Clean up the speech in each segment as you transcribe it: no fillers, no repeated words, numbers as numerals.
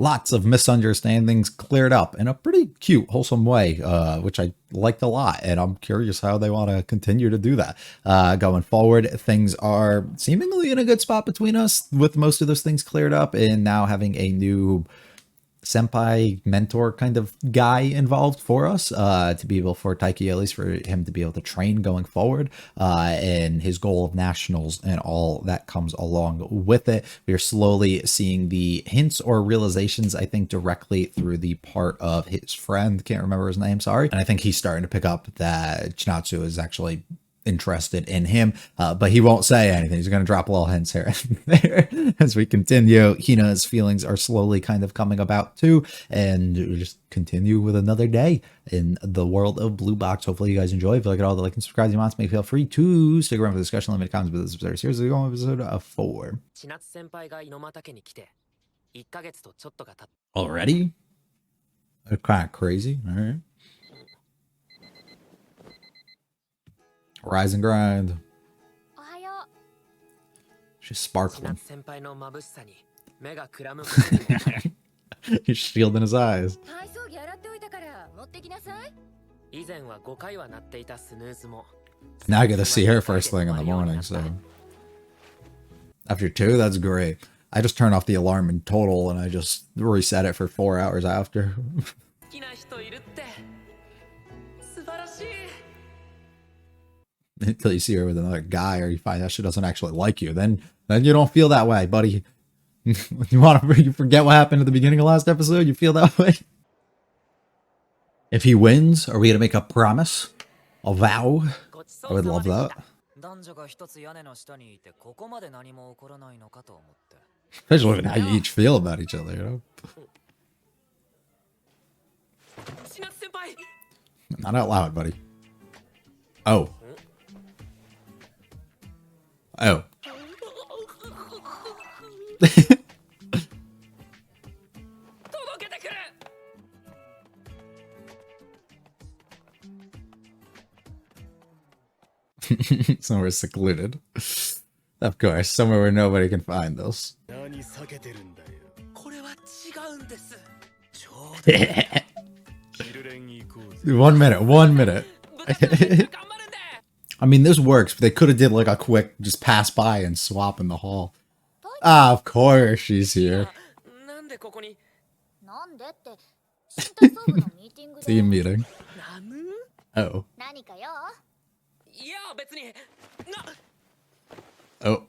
Lots of misunderstandings cleared up in a pretty cute, wholesome way, which I liked a lot. And I'm curious how they want to continue to do that going forward. Things are seemingly in a good spot between us with most of those things cleared up, and now having a new senpai mentor kind of guy involved for us to be able for Taiki, at least for him to be able to train going forward and his goal of nationals and all that comes along with it. We are slowly seeing the hints or realizations, I think, directly through the part of his friend, can't remember his name, sorry, and I think he's starting to pick up that Chinatsu is actually interested in him, but he won't say anything. He's going to drop little hints here and there as we continue. Hina's feelings are slowly kind of coming about too, and we just continue with another day in the world of Blue Box. Hopefully you guys enjoy. If you like it all, the like and subscribe. You want to feel free to stick around for the discussion. Limited comments, but this is very seriously going episode 4 already. Kind of crazy. All right. Rise and grind. She's sparkling. He's shielding his eyes. Now I get to see her first thing in the morning, so after 2, that's great. I just turn off the alarm in total and I just reset it for 4 hours after. Until you see her with another guy or you find out she doesn't actually like you, then you don't feel that way, buddy. You forget what happened at the beginning of last episode? You feel that way? If he wins, are we gonna make a promise? A vow? I would love that. Especially how you each feel about each other, you know? Not out loud, buddy. Oh. Oh. Somewhere secluded. Of course, somewhere where nobody can find us. 1 minute, 1 minute. I mean, this works, but they could have did like a quick just pass by and swap in the hall. Ah, of course she's here. Team meeting. Oh. Oh.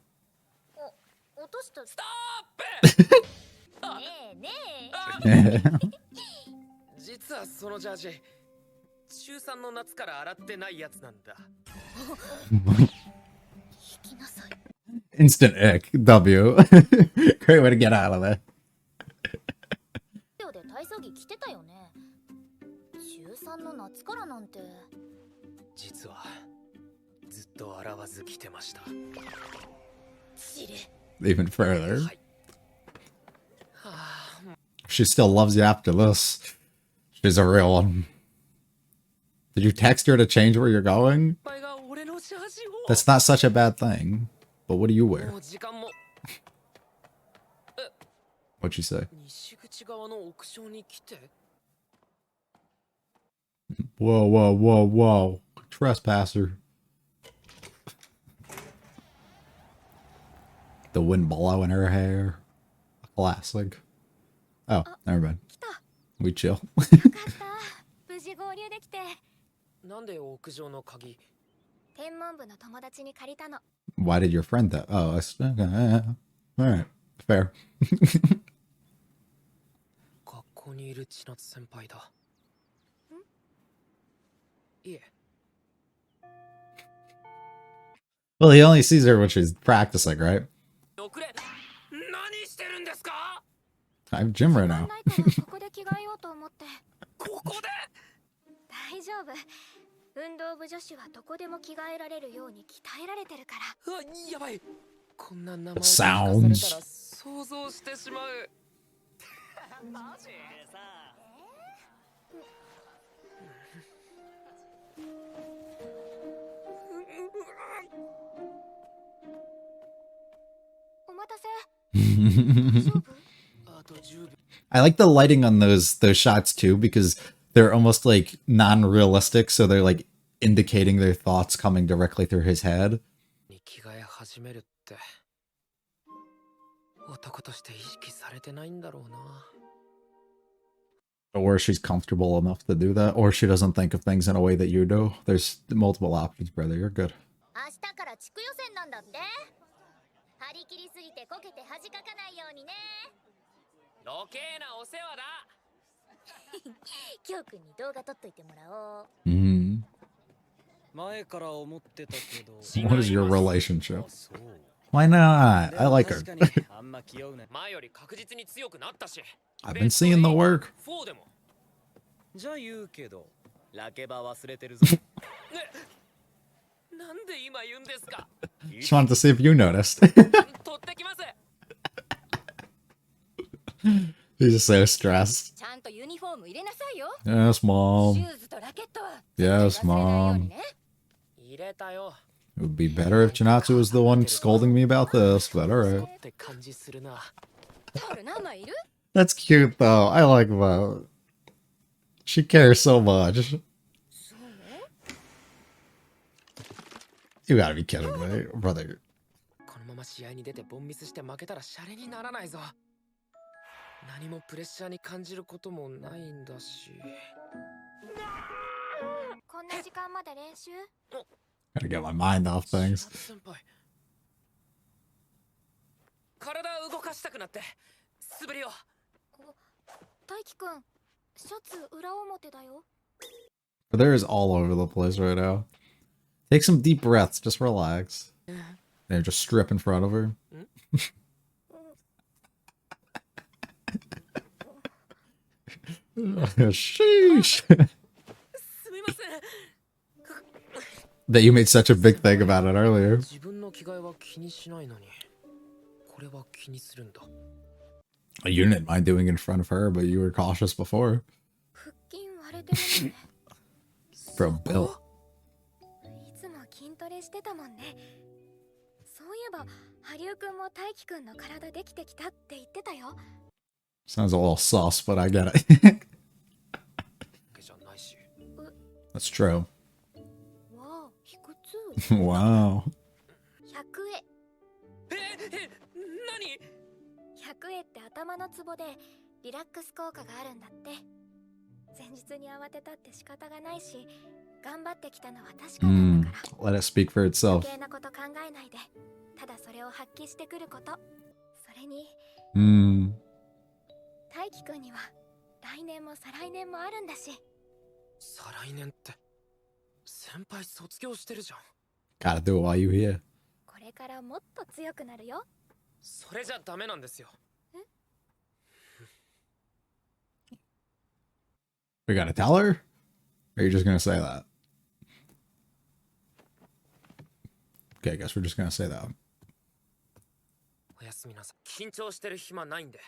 Instant ick. W. Great way to get out of there. Even further. She still loves you after this. She's a real one. Did you text her to change where you're going? That's not such a bad thing. But what do you wear? What'd she say? Whoa, whoa, whoa, whoa. Trespasser. The wind blowing her hair. Classic. Oh, never mind. We chill. Why did your friend that? Oh, okay. Alright. Fair. Well, he only sees her when she's practicing, right? I have gym right now. The sounds. I like the lighting on those shots too, because they're almost like non-realistic, so they're like indicating their thoughts coming directly through his head. に着替え始めるって、男として意識されてないんだろうな。Or she's comfortable enough to do that, or she doesn't think of things in a way that you do. There's multiple options, brother. You're good. 明日から地区予選なんだって。張り切りすぎてこけて恥かかないようにね。余計なお世話だ。きょうくんに動画撮っといてもらおう。前から思ってたけど。What is your relationship? Why not? I like her. 前より確実に強くなったし。I've been seeing the work. 4でも。じゃあ言うけど、ラケバ忘れてるぞ。なんで今言うんですか。Just wanted to see if you noticed. 取ってきます。He's just so stressed. ちゃんとユニフォーム入れなさいよ。 Yes, シ mom. ューズとラケットは。 Yes, 忘れないように mom. ね。入れたよ。 It would be better if Chinatsu was the one scolding me about this, but alright. って感じするな。タオル何枚いる？ That's cute though. I like that. She cares so much. You gotta be kidding me, brother. このまま試合に出てボンミスして負けたらシャレにならないぞ。何もプレッシャーに感じることもないんだし。こんな時間まで練習？ Gotta get my mind off things. 先輩。体動かしたくなって滑りを。大輝くん、シャツ裏表だよ。 There is all over the place right now. Take some deep breaths, just relax. They're just strip in front of her. Sheesh. That you made such a big thing about it earlier. 自分の着替えは気にしないのに、これは気にするんだ。 You didn't mind doing it in front of her, but you were cautious before. 腹筋割れてるね。 Bro, Bill. いつも筋トレしてたもんね。そういえば、ハリウくんも大輝くんの体できてきたって言ってたよ。 Sounds a little sus, but I get it. じゃないし。 That's true. わあ、卑屈。 Wow. 100円。何100円って頭のツボでリラックス効果があるんだって。前日に慌てたって仕方がないし、頑張ってきたのは確かなんだから。 Let it speak for itself. 余計なこと考えないで、ただそれを発揮してくること。それに、大輝くんには来年も再来年もあるんだし。再来年って先輩卒業してるじゃん。 Gotta do it while you here. これからもっと強くなるよ。それじゃダメなんですよ。 We gotta tell her? Or are you just gonna say that? Okay, I guess we're just gonna say that. おやすみなさい。緊張してる暇ないんで。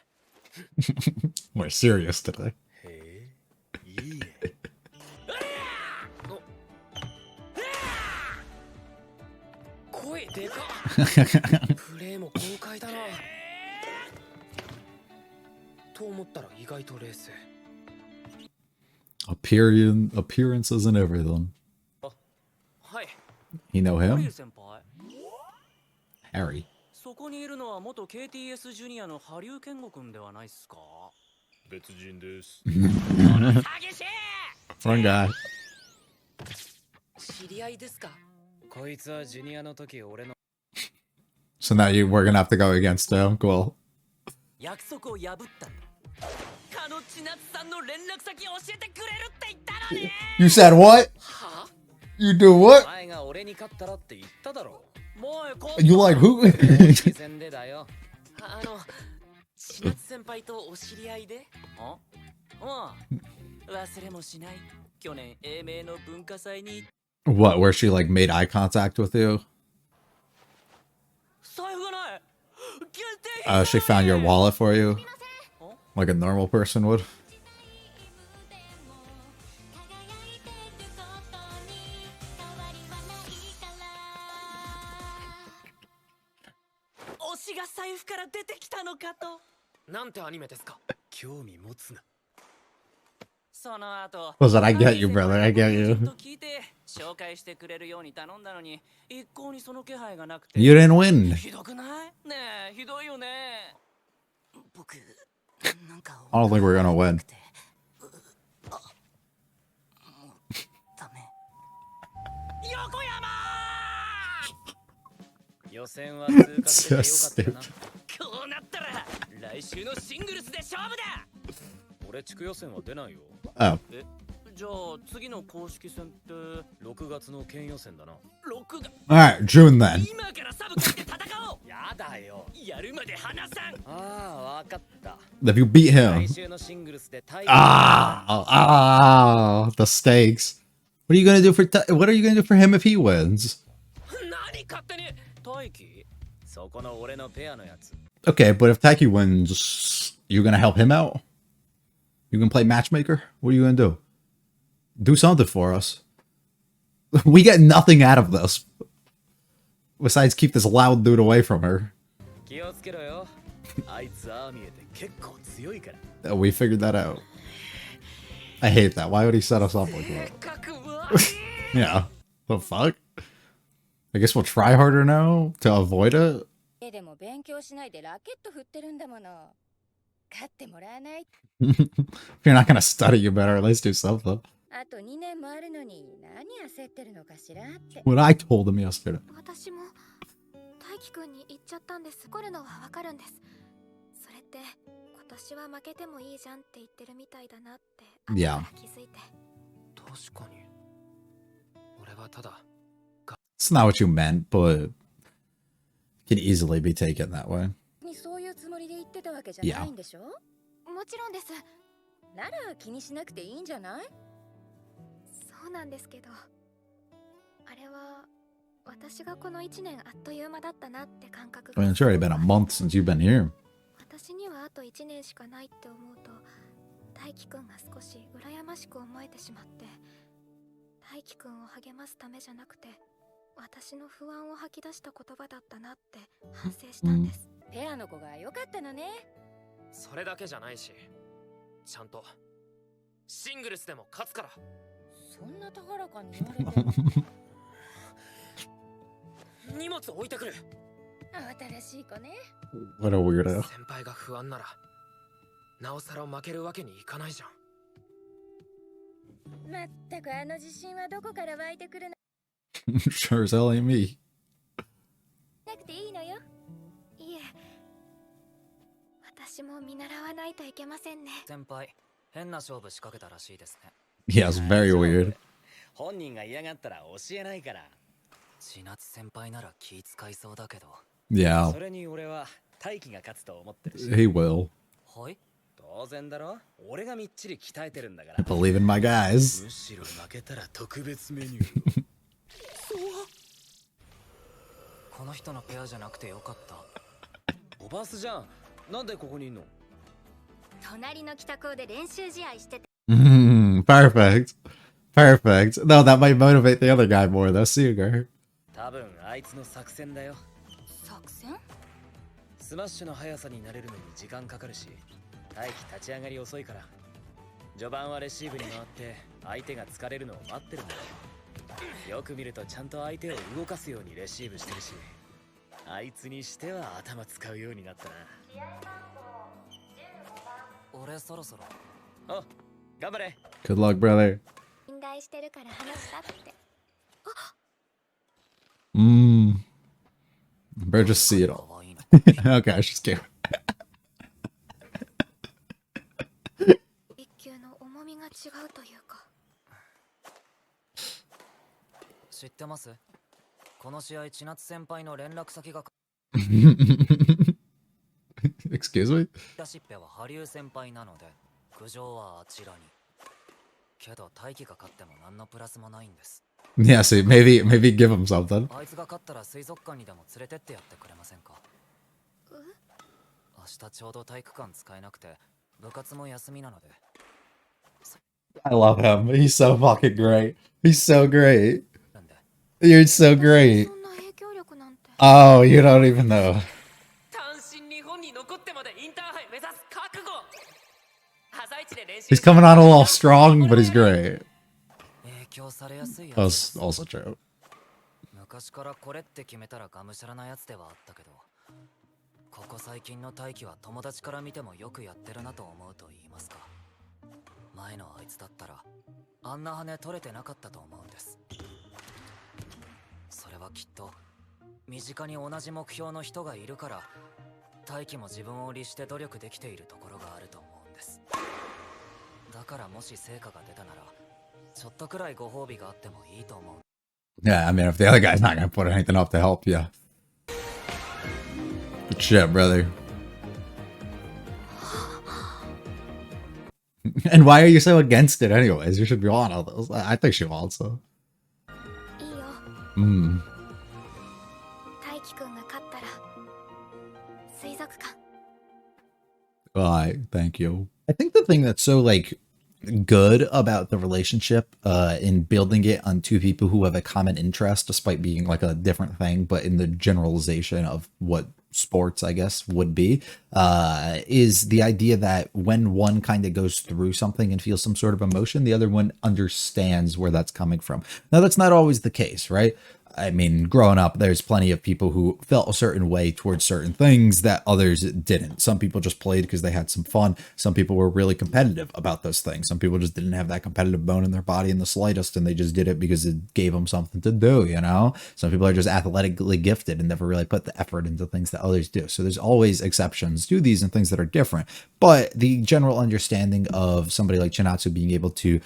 We're serious today. へえ、いいえ。声でかっ。プレーも豪快だな。と思ったら意外と冷静。 Appearances and everything. はい。 You know ハリ him? ウ先輩。 Harry. そこにいるのは元 KTS ジュニアのハリウ健吾くんではないっすか。別人です。激しい。 Fun guy. 知り合いですか。こいつはジュニアの時俺の So now we're gonna have to go against him. Cool. 約束を破ったんだ。カノチナツさんの連絡先教えてくれるって言ったのに。 You said what? は You do what? 前が俺に勝ったらって言っただろう。もうこ You like who? 戦でだよ。千夏先輩とお知り合いで。あ、忘れもしない。去年英明の文化祭に What? Where she like made eye contact with you? 財布がない。限定 She found your wallet for you, like a normal person would. 推しが財布から出てきたのかと。なんてアニメですか。つな。その後 Listen, I get you, brother. I get ちょ you. っと聞いて紹介してくれるように頼んだのに一向にその気配がなくて You didn't win. ひどくないねえひどいよね僕なんか I don't think we're gonna win. ダメ横山予選は通過してよかったな こうなったら来週のシングルスで勝負だ俺地区予選は出ないよ。 Oh. じゃあ次の公式戦って6月の県予選だな。 6が Alright, June then. 今からサブ買って戦おうやだよ。やるまで離さんああ、わかった。 If you beat 来 him. 週のシングルスでタイ The stakes. What are you gonna do for what are you gonna do for him if he wins? 何勝手に大輝そこの俺のペアのやつ。 Okay, but if Taiki wins, you gonna help him out? You gonna play matchmaker? What are you gonna do? Do something for us. We get nothing out of this. Besides keep this loud dude away from her. 気をつけろよ。あいつああ見えて結構強いから。 We figured that out. I hate that. Why would he set us up like that? 覚悟 Yeah. The fuck? I guess we'll try harder now to avoid it. でも勉強しないでラケット振ってるんだもの。勝ってもらわない。 If you're not gonna study, you better at least do something. あと2年もあるのに何焦ってるのかしらって。 What I told him yesterday. 私も大輝くんに言っちゃったんです。怒るのはわかるんです。それって今年は負けてもいいじゃんって言ってるみたいだなって後 Yeah. から気づいて。確かに俺はただ It's not what you meant, but it can easily be taken that way. にそういうつもりで言ってたわけじゃないんでしょ。もちろんです。なら気にしなくていいんじゃない。そうなんですけど、あれは私がこの1年あっという間だったなって感覚 I mean, it's already been a month since you've been here. 私にはあと1年しかないって思うと大輝くんが少し羨ましく思えてしまって、大輝くんを励ますためじゃなくて私の不安を吐き出した言葉だったなって反省したんです。ペアの子が良かったのね。それだけじゃないし、ちゃんとシングルスでも勝つから。そんな高らかに言われても。荷物置いてくる。新しい子ね。 What a weirdo. 先輩が不安ならなおさら負けるわけにいかないじゃん。まったくあの自信はどこから湧いてくるの。 Sure as hell ain't me. なくていいのよ。いえ、私も見習わないといけませんね。先輩変な勝負仕掛けたらしいですね Yeah, it's very weird. 本人が嫌がったら教えないから。千夏先輩なら気使いそうだけど Yeah, それに俺は大輝が勝つと思ってるし。 he will. はい当然だろ。俺がみっちり鍛えてるんだか I ら。 believe in my guys. むしろ負けたら特別メニュー。この人のペアじゃなくてよかったおバスじゃん。なんでここにいんの？隣の北高で練習試合してて。Perfect. Perfect. No, that might motivate the other guy more though, Sugar. 多分あいつの作戦だよ。作戦。スマッシュの速さに慣れるのに時間かかるし、大輝立ち上がり遅いから。序盤はレシーブに回って相手が疲れるのを待ってるんだよ。よく見るとちゃんと相手を動かすようにレシーブしてるし、あいつにしては頭使うようになったな。俺そろそろお、頑張れ。 Good luck, brother. 信頼してるから話したって。 Better just see it か all. わいいの Okay, I just kidding. 一級の重みが違うというか。知ってますこの試合千夏先輩の連絡先が Excuse me? 出しっぺは羽生先輩なので苦情はあちらにけど大輝が勝っても何のプラスもないんです Yeah, see, maybe give him something. あいつが勝ったら水族館にでも連れてってやってくれませんか明日ちょうど体育館使えなくて部活も休みなので I love him. He's so fucking great. He's so great. なんで You're so great. そんな影響力なんて。 Oh, you don't even know. 単身日本に残ってまでインターハイ目指す覚悟端 He's coming on a little strong, but he's great. 影響されやすいや That つ was also true. 昔からこれって決めたらがむしゃらなやつではあったけど、ここ最近の大輝は友達から見てもよくやってるなと思うと言いますか。前のあいつだったらあんな羽取れてなかったと思うんです。それはきっと身近に同じ目標の人がいるから大輝も自分を律して努力できているところがあると思うんです。だからもし成果が出たならちょっとくらいご褒美があってもいいと思う。 Yeah, I mean, if the other guy's not gonna put anything up to help you. Good shit, brother. And why are you so against it anyways? You should be on all those. I think she wants so. いいよ。 Mm. 大輝くんが勝ったら水族館。 Thank you. I think the thing that's so like good about the relationship in building it on two people who have a common interest, despite being like a different thing, but in the generalization of what sports, I guess, would be, is the idea that when one kind of goes through something and feels some sort of emotion, the other one understands where that's coming from. Now, that's not always the case, right? I mean, growing up, there's plenty of people who felt a certain way towards certain things that others didn't. Some people just played because they had some fun. Some people were really competitive about those things. Some people just didn't have that competitive bone in their body in the slightest, and they just did it because it gave them something to do, you know? Some people are just athletically gifted and never really put the effort into things that others do. So there's always exceptions to these and things that are different. But the general understanding of somebody like Chinatsu being able to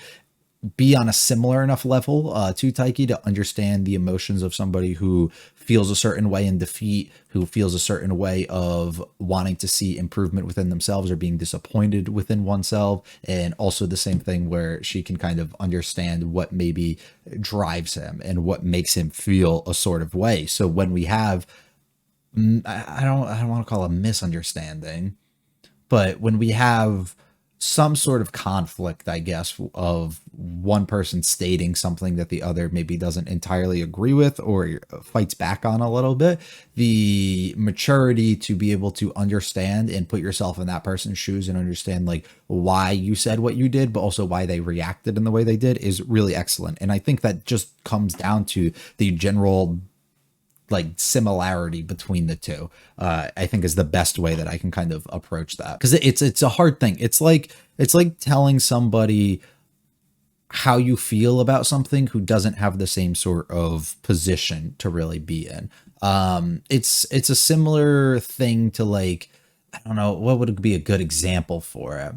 be on a similar enough level to Taiki to understand the emotions of somebody who feels a certain way in defeat, who feels a certain way of wanting to see improvement within themselves or being disappointed within oneself. And also the same thing where she can kind of understand what maybe drives him and what makes him feel a sort of way. So when we have, I don't want to call it a misunderstanding, but when we have some sort of conflict, I guess, of one person stating something that the other maybe doesn't entirely agree with or fights back on a little bit, the maturity to be able to understand and put yourself in that person's shoes and understand like why you said what you did, but also why they reacted in the way they did is really excellent. And I think that just comes down to the general like similarity between the two, I think is the best way that I can kind of approach that, because it's a hard thing. It's like telling somebody how you feel about something who doesn't have the same sort of position to really be in. It's a similar thing to like, I don't know, what would be a good example for it?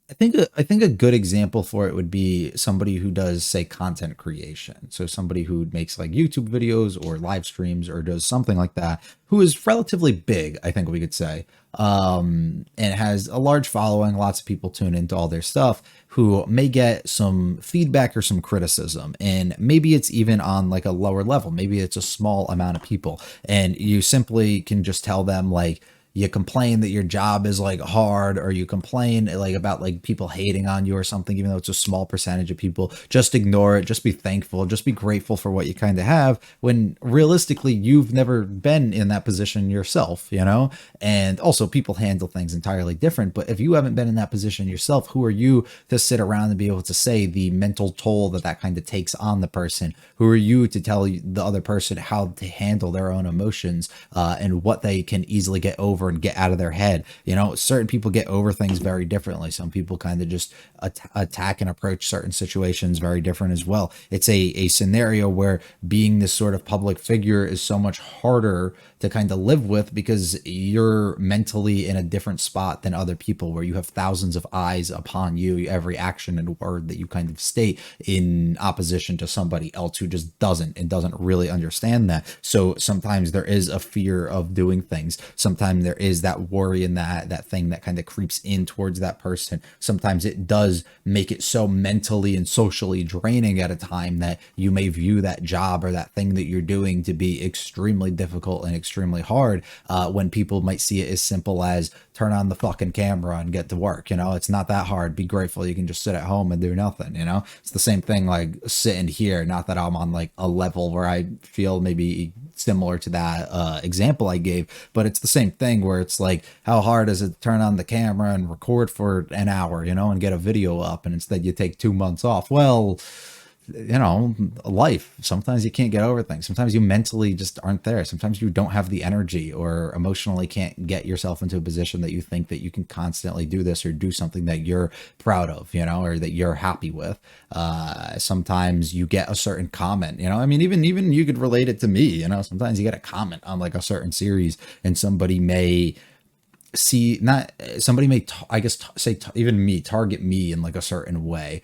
I think a good example for it would be somebody who does, say, content creation. So somebody who makes like YouTube videos or live streams or does something like that, who is relatively big, I think we could say, and has a large following. Lots of people tune into all their stuff, who may get some feedback or some criticism. And maybe it's even on like a lower level. Maybe it's a small amount of people. And you simply can just tell them like, you complain that your job is like hard, or you complain like about like people hating on you or something, even though it's a small percentage of people. Just ignore it. Just be thankful. Just be grateful for what you kind of have, when realistically you've never been in that position yourself, you know? And also people handle things entirely different. But if you haven't been in that position yourself, who are you to sit around and be able to say the mental toll that that kind of takes on the person? Who are you to tell the other person how to handle their own emotions and what they can easily get over and get out of their head? You know, certain people get over things very differently. Some people kind of just attack and approach certain situations very different as well. It's a scenario where being this sort of public figure is so much harder to kind of live with, because you're mentally in a different spot than other people, where you have thousands of eyes upon you, every action and word that you kind of state, in opposition to somebody else who just doesn't really understand that. So sometimes there is a fear of doing things. Sometimes there is that worry and that thing that kind of creeps in towards that person. Sometimes it does make it so mentally and socially draining at a time that you may view that job or that thing that you're doing to be extremely difficult and extremely hard, when people might see it as simple as turn on the fucking camera and get to work. You know, it's not that hard. Be grateful you can just sit at home and do nothing. You know, it's the same thing like sitting here. Not that I'm on like a level where I feel maybe similar to that example I gave, but it's the same thing thing where it's like, how hard is it to turn on the camera and record for an hour, you know, and get a video up, and instead you take 2 months off? Well, you know, life. Sometimes you can't get over things. Sometimes you mentally just aren't there. Sometimes you don't have the energy, or emotionally can't get yourself into a position that you think that you can constantly do this or do something that you're proud of, you know, or that you're happy with. Sometimes you get a certain comment, you know, I mean, even you could relate it to me, you know, sometimes you get a comment on like a certain series, and somebody may see, not somebody may, say even me, target me in like a certain way,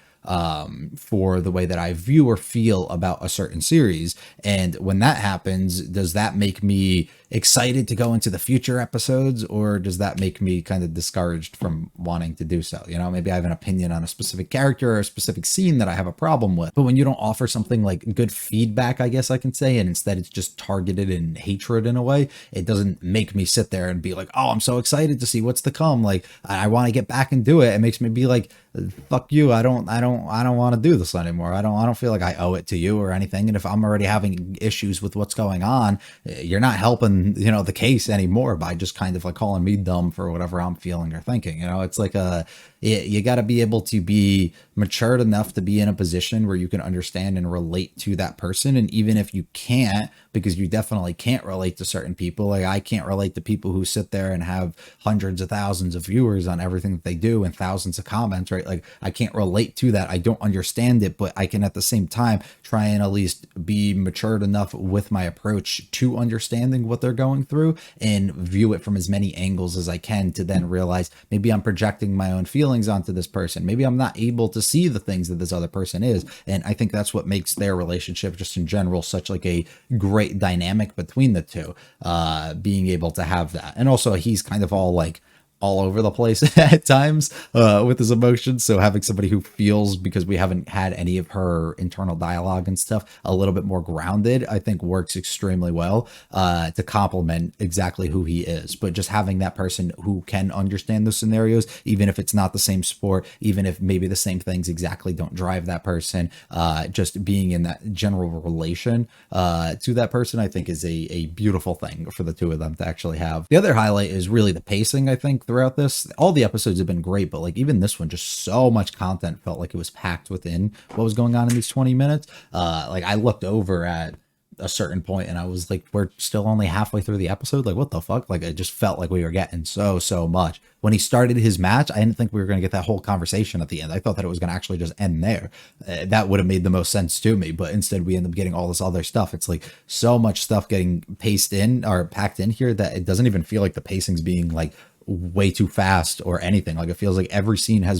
for the way that I view or feel about a certain series. And when that happens, does that make me excited to go into the future episodes, or does that make me kind of discouraged from wanting to do so? You know, maybe I have an opinion on a specific character or a specific scene that I have a problem with, but when you don't offer something like good feedback, I guess I can say, and instead it's just targeted in hatred in a way, it doesn't make me sit there and be like, oh, I'm so excited to see what's to come, like I want to get back and do it. It makes me be like, fuck you, I don't want to do this anymore. I don't feel like I owe it to you or anything. And if I'm already having issues with what's going on, you're not helping, you know, the case anymore by just kind of like calling me dumb for whatever I'm feeling or thinking. You know, it's like you got to be able to be matured enough to be in a position where you can understand and relate to that person. And even if you can't, because you definitely can't relate to certain people, like I can't relate to people who sit there and have hundreds of thousands of viewers on everything that they do and thousands of comments, right? Like I can't relate to that. I don't understand it, but I can at the same time try and at least be matured enough with my approach to understanding what they're going through and view it from as many angles as I can, to then realize maybe I'm projecting my own feelings onto this person. Maybe I'm not able to see the things that this other person is. And I think that's what makes their relationship just in general such like a great dynamic between the two, being able to have that. And also he's kind of all over the place at times with his emotions. So having somebody who feels, because we haven't had any of her internal dialogue and stuff, a little bit more grounded, I think works extremely well to complement exactly who he is. But just having that person who can understand those scenarios, even if it's not the same sport, even if maybe the same things exactly don't drive that person, just being in that general relation to that person, I think is a beautiful thing for the two of them to actually have. The other highlight is really the pacing, I think, throughout this. All the episodes have been great, but like even this one, just so much content felt like it was packed within what was going on in these 20 minutes. Like I looked over at a certain point and I was like, we're still only halfway through the episode, like what the fuck? Like it just felt like we were getting so much. When he started his match, I didn't think we were going to get that whole conversation at the end. I thought that it was going to actually just end there. That would have made the most sense to me, but instead we end up getting all this other stuff. It's like so much stuff getting paced in or packed in here that it doesn't even feel like the pacing's being like way too fast or anything. Like it feels like every scene has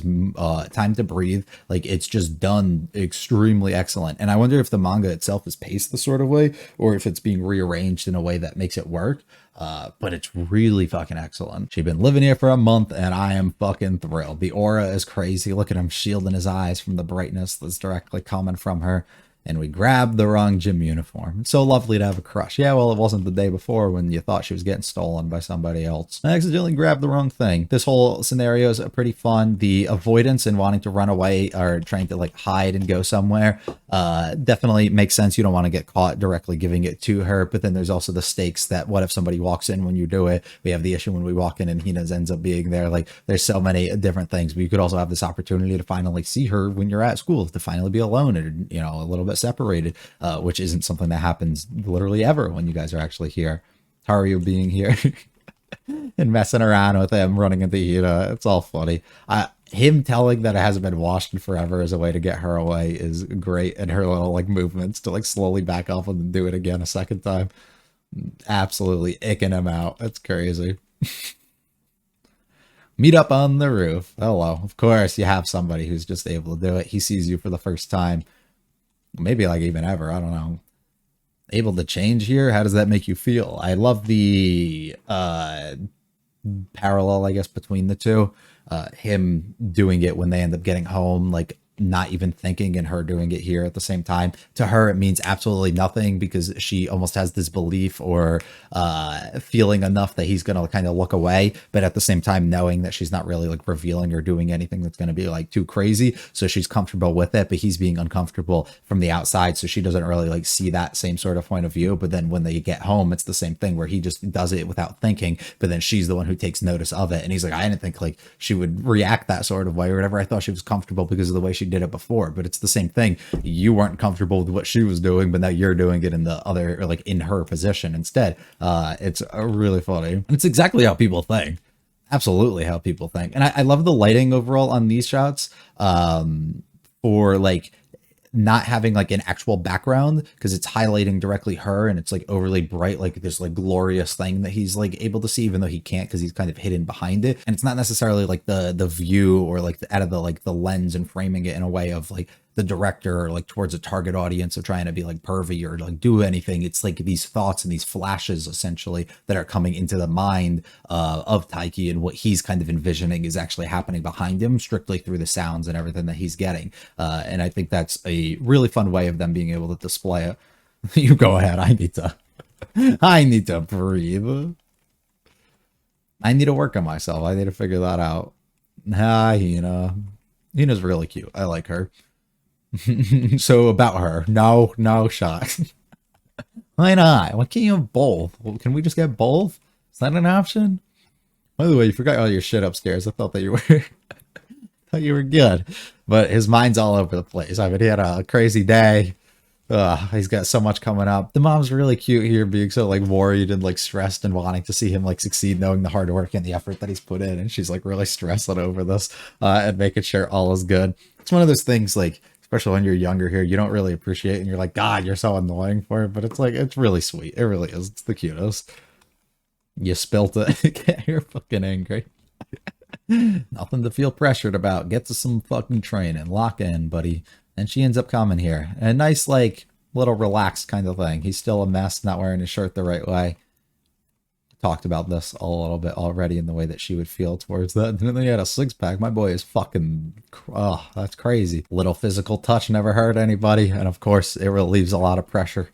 time to breathe. Like it's just done extremely excellent. And I wonder if the manga itself is paced the sort of way, or if it's being rearranged in a way that makes it work. But it's really fucking excellent. She's been living here for a month and I am fucking thrilled. The aura is crazy. Look at him shielding his eyes from the brightness that's directly coming from her. And we grabbed the wrong gym uniform. It's so lovely to have a crush. Yeah, well, it wasn't the day before when you thought she was getting stolen by somebody else. I accidentally grabbed the wrong thing. This whole scenario is pretty fun. The avoidance and wanting to run away or trying to like hide and go somewhere definitely makes sense. You don't want to get caught directly giving it to her. But then there's also the stakes that what if somebody walks in when you do it? We have the issue when we walk in and Hina ends up being there. Like there's so many different things. But you could also have this opportunity to finally see her when you're at school, to finally be alone and, you know, a little bit separated, which isn't something that happens literally ever when you guys are actually here. Haruo being here and messing around with him, running into Hina. It's all funny. Him telling that it hasn't been washed in forever as a way to get her away is great. And her little like movements to like slowly back off and then do it again a second time. Absolutely icking him out. That's crazy. Meet up on the roof. Hello. Of course you have somebody who's just able to do it. He sees you for the first time. Maybe like even ever, I don't know. Able to change here? How does that make you feel? I love the parallel, I guess, between the two. Him doing it when they end up getting home, like not even thinking and her doing it here at the same time. To her, it means absolutely nothing because she almost has this belief or feeling enough that he's going to kind of look away, but at the same time knowing that she's not really like revealing or doing anything that's going to be like too crazy, so she's comfortable with it, but he's being uncomfortable from the outside, so she doesn't really like see that same sort of point of view. But then when they get home, it's the same thing where he just does it without thinking, but then she's the one who takes notice of it, and he's like, I didn't think like she would react that sort of way or whatever. I thought she was comfortable because of the way she did it before. But it's the same thing, you weren't comfortable with what she was doing, but now you're doing it in the other, or like in her position instead. It's really funny, and it's exactly how people think. Absolutely how people think. And I love the lighting overall on these shots, for like not having like an actual background, because it's highlighting directly her, and it's like overly bright, like this like glorious thing that he's like able to see, even though he can't because he's kind of hidden behind it. And it's not necessarily like the view or like out of the like the lens and framing it in a way of like the director or like towards a target audience of trying to be like pervy or like do anything. It's like these thoughts and these flashes essentially that are coming into the mind of Taiki, and what he's kind of envisioning is actually happening behind him strictly through the sounds and everything that he's getting. And I think that's a really fun way of them being able to display it. You go ahead. I need to breathe. I need to work on myself. I need to figure that out. Hi, Hina. Hina's really cute. I like her. So about her, no shot. Why not? Why can't you have both? Well, can we just get both? Is that an option? By the way, you forgot all your shit upstairs. I thought that you were thought you were good, but his mind's all over the place. I mean, he had a crazy day. He's got so much coming up. The mom's really cute here, being so like worried and like stressed and wanting to see him like succeed, knowing the hard work and the effort that he's put in, and she's like really stressing over this and making sure all is good. It's one of those things, like, especially when you're younger here, you don't really appreciate it, and you're like, God, you're so annoying for it, but it's like, it's really sweet. It really is. It's the cutest. You spilt it. You're fucking angry. Nothing to feel pressured about. Get to some fucking training. Lock in, buddy. And she ends up coming here. A nice, like, little relaxed kind of thing. He's still a mess, not wearing his shirt the right way. Talked about this a little bit already in the way that she would feel towards that. And then he had a six-pack. My boy is fucking, oh, that's crazy. Little physical touch never hurt anybody. And of course, it relieves a lot of pressure.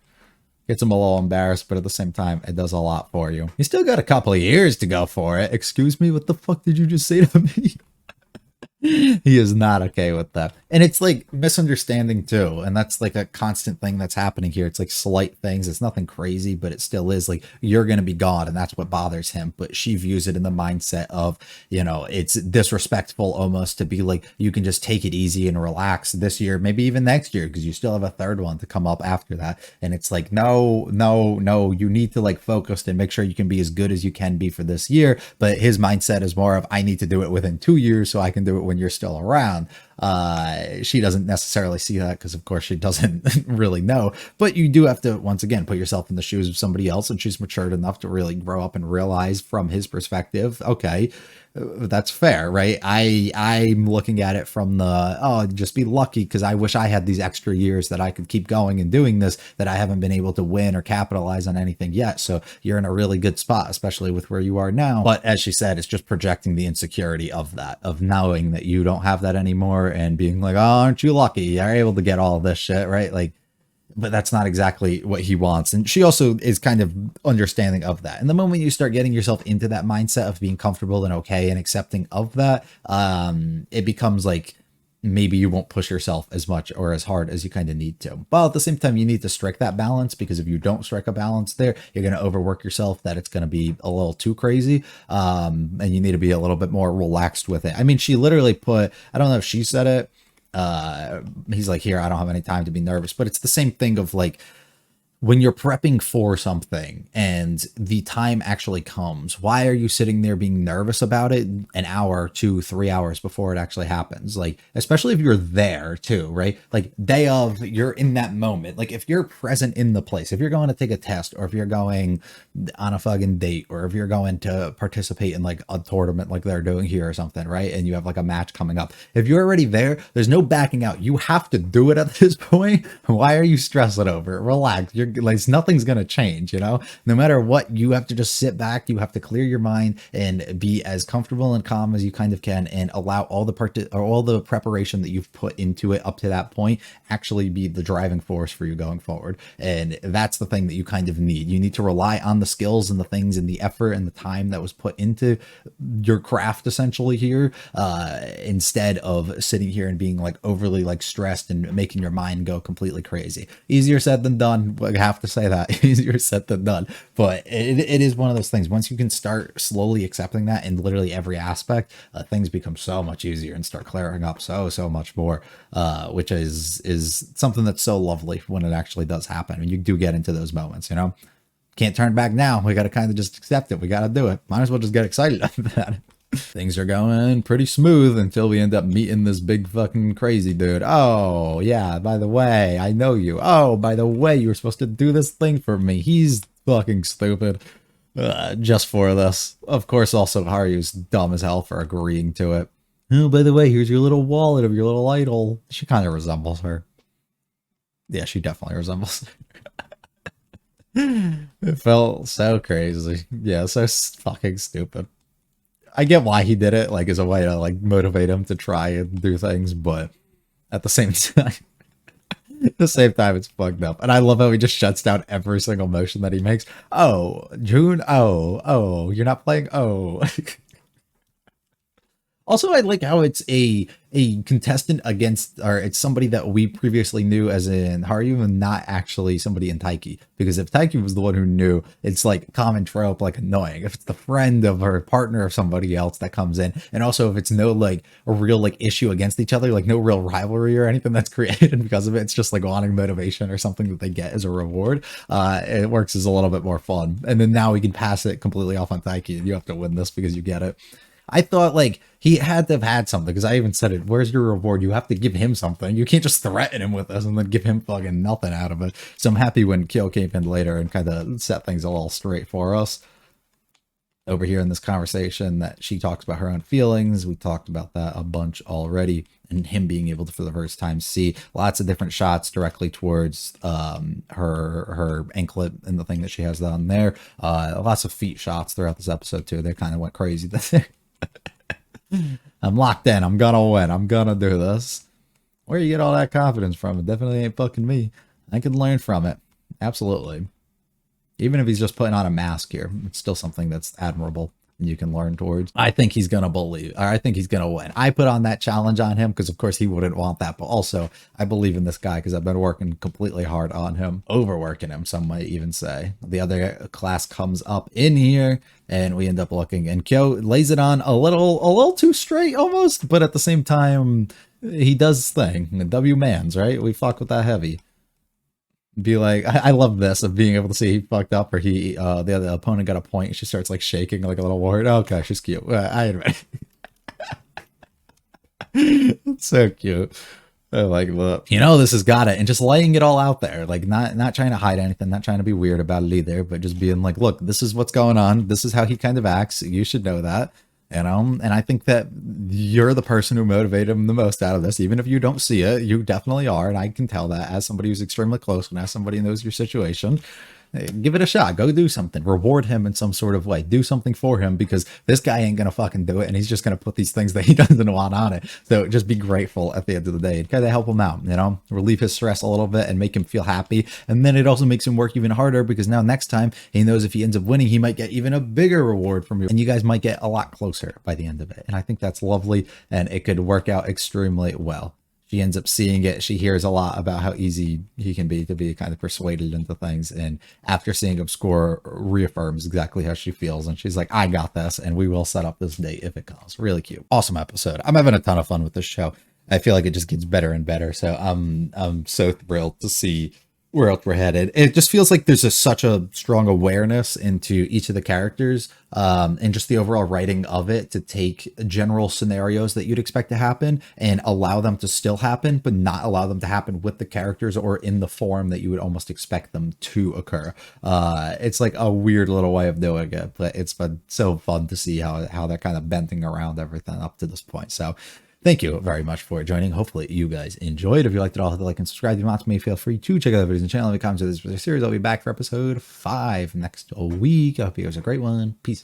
Gets him a little embarrassed, but at the same time, it does a lot for you. You still got a couple of years to go for it. Excuse me, what the fuck did you just say to me? He is not okay with that. And it's like misunderstanding too. And that's like a constant thing that's happening here. It's like slight things. It's nothing crazy, but it still is like, you're going to be gone. And that's what bothers him. But she views it in the mindset of, you know, it's disrespectful almost to be like, you can just take it easy and relax this year, maybe even next year, because you still have a third one to come up after that. And it's like, no, you need to like focus and make sure you can be as good as you can be for this year. But his mindset is more of, I need to do it within 2 years so I can do it when you're still around. She doesn't necessarily see that because of course she doesn't really know, but you do have to once again put yourself in the shoes of somebody else, and she's matured enough to really grow up and realize from his perspective, okay, that's fair, right? I'm looking at it from the, oh, just be lucky because I wish I had these extra years that I could keep going and doing this, that I haven't been able to win or capitalize on anything yet. So you're in a really good spot, especially with where you are now. But as she said, it's just projecting the insecurity of that, of knowing that you don't have that anymore and being like, oh, aren't you lucky? You're able to get all this shit, right? Like, but that's not exactly what he wants. And she also is kind of understanding of that. And the moment you start getting yourself into that mindset of being comfortable and okay and accepting of that, it becomes like, maybe you won't push yourself as much or as hard as you kind of need to. But at the same time, you need to strike that balance, because if you don't strike a balance there, you're going to overwork yourself, that it's going to be a little too crazy. And you need to be a little bit more relaxed with it. I mean, she literally put, I don't know if she said it, he's like, here, I don't have any time to be nervous, but it's the same thing of like, when you're prepping for something and the time actually comes, why are you sitting there being nervous about it an hour, 2, 3 hours before it actually happens? Like, especially if you're there too, right? Like day of, you're in that moment. Like if you're present in the place, if you're going to take a test, or if you're going on a fucking date, or if you're going to participate in like a tournament like they're doing here or something, right? And you have like a match coming up. If you're already there, there's no backing out. You have to do it at this point. Why are you stressing over it? Relax. You're like nothing's gonna change, you know. No matter what, you have to just sit back. You have to clear your mind and be as comfortable and calm as you kind of can, and allow all the or all the preparation that you've put into it up to that point actually be the driving force for you going forward. And that's the thing that you kind of need. You need to rely on the skills and the things and the effort and the time that was put into your craft essentially here, instead of sitting here and being like overly like stressed and making your mind go completely crazy. Easier said than done. I have to say that. Easier said than done. But it is one of those things. Once you can start slowly accepting that in literally every aspect, things become so much easier and start clearing up so much more, which is something that's so lovely when it actually does happen. And you do get into those moments, you know. Can't turn back now. We got to kind of just accept it. We got to do it. Might as well just get excited about it. Things are going pretty smooth until we end up meeting this big fucking crazy dude. Oh, yeah, by the way, I know you. Oh, by the way, you were supposed to do this thing for me. He's fucking stupid. Just for this. Of course, also Haru's dumb as hell for agreeing to it. Oh, by the way, here's your little wallet of your little idol. She kind of resembles her. Yeah, she definitely resembles her. It felt so crazy. Yeah, so fucking stupid. I get why he did it, like as a way to like motivate him to try and do things, but at the same time, it's fucked up. And I love how he just shuts down every single motion that he makes. Oh, June. Oh, you're not playing. Oh. Also, I like how it's a contestant against, or it's somebody that we previously knew as in Haru, and not actually somebody in Taiki. Because if Taiki was the one who knew, it's like common trope, like annoying. If it's the friend of her partner of somebody else that comes in, and also if it's no like a real like issue against each other, like no real rivalry or anything that's created because of it, it's just like wanting motivation or something that they get as a reward. It works as a little bit more fun. And then now we can pass it completely off on Taiki, and you have to win this because you get it. I thought like he had to have had something, because I even said it. Where's your reward? You have to give him something. You can't just threaten him with this and then give him fucking nothing out of it. So I'm happy when Kyo came in later and kind of set things a little straight for us. Over here in this conversation that she talks about her own feelings. We talked about that a bunch already, and him being able to for the first time see lots of different shots directly towards her anklet and the thing that she has on there. Lots of feet shots throughout this episode too. They kind of went crazy. I'm locked in. I'm gonna win. I'm gonna do this. Where you get all that confidence from? It definitely ain't fucking me. I can learn from it. Absolutely. Even if he's just putting on a mask here, it's still something that's admirable and you can learn towards. I think he's gonna believe, or I think he's gonna win. I put on that challenge on him because of course he wouldn't want that, but also I believe in this guy because I've been working completely hard on him, overworking him, some might even say. The other class comes up in here and we end up looking, and Kyo lays it on a little too straight almost, but at the same time he does his thing. W mans, right? We fuck with that heavy. Be like, I love this of being able to see he fucked up, or he the other opponent got a point and she starts like shaking like a little warrior. Okay, she's cute. I admit it. It's so cute. I like that. You know, this has got it, and just laying it all out there, like not trying to hide anything, not trying to be weird about it either, but just being like, look, this is what's going on. This is how he kind of acts. You should know that. You know, and I think that you're the person who motivated him the most out of this. Even if you don't see it, you definitely are. And I can tell that as somebody who's extremely close and as somebody who knows your situation. Give it a shot. Go do something. Reward him in some sort of way. Do something for him, because this guy ain't gonna fucking do it, and he's just gonna put these things that he doesn't want on it. So just be grateful at the end of the day and kind of help him out, you know, relieve his stress a little bit and make him feel happy. And then it also makes him work even harder, because now next time he knows if he ends up winning, he might get even a bigger reward from you, and you guys might get a lot closer by the end of it. And I think that's lovely, and it could work out extremely well. She ends up seeing it. She hears a lot about how easy he can be to be kind of persuaded into things. And after seeing him score, reaffirms exactly how she feels. And she's like, I got this, and we will set up this date if it comes. Really cute. Awesome episode. I'm having a ton of fun with this show. I feel like it just gets better and better. So I'm so thrilled to see where else we're headed. It just feels like there's such a strong awareness into each of the characters, and just the overall writing of it to take general scenarios that you'd expect to happen and allow them to still happen, but not allow them to happen with the characters or in the form that you would almost expect them to occur. It's like a weird little way of doing it, but it's been so fun to see how they're kind of bending around everything up to this point. So thank you very much for joining. Hopefully you guys enjoyed. If you liked it all, hit the like and subscribe. If you want to me, feel free to check out the videos and channel. Leave comments of this series. I'll be back for episode 5 next week. I hope you guys have a great one. Peace.